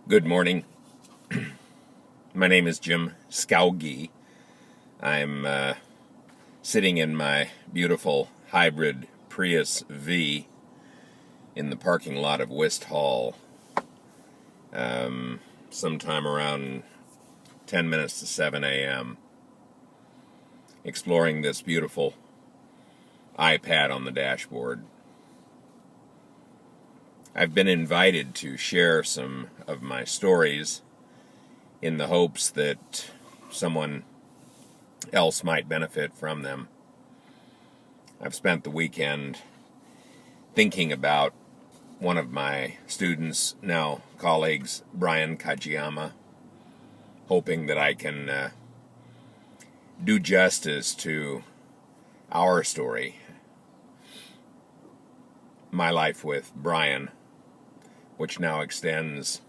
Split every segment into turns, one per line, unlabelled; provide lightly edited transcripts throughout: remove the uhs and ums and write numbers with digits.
Good morning. My name is Jim Skowgie. I'm sitting in my beautiful hybrid Prius V in the parking lot of West Hall sometime around 10 minutes to 7 a.m. exploring this beautiful iPad on the dashboard. I've been invited to share some of my stories in the hopes that someone else might benefit from them. I've spent the weekend thinking about one of my students, now colleagues, Brian Kajiyama, hoping that I can do justice to our story, my life with Brian, which now extends,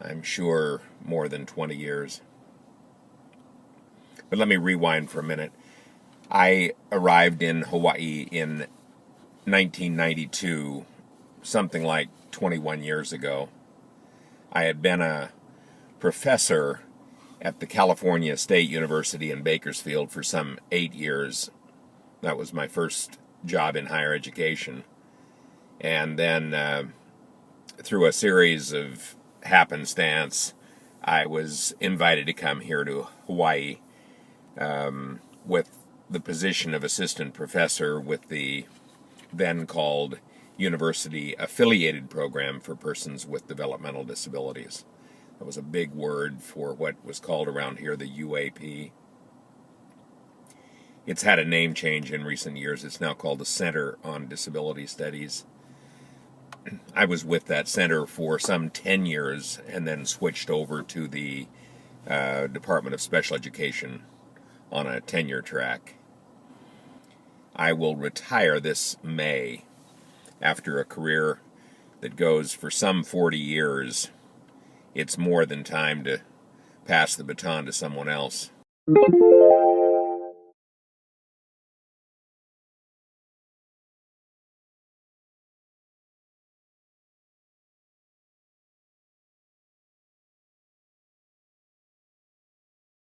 I'm sure, more than 20 years. But let me rewind for a minute. I arrived in Hawaii in 1992, something like 21 years ago. I had been a professor at the California State University in Bakersfield for some 8 years. That was my first job in higher education. And then through a series of happenstance, I was invited to come here to Hawaii with the position of assistant professor with the then called University Affiliated Program for Persons with Developmental Disabilities. That was a big word for what was called around here the UAP. It's had a name change in recent years. It's now called the Center on Disability Studies. I was with that center for some 10 years and then switched over to the Department of Special Education on a tenure track. I will retire this May after a career that goes for some 40 years. It's more than time to pass the baton to someone else.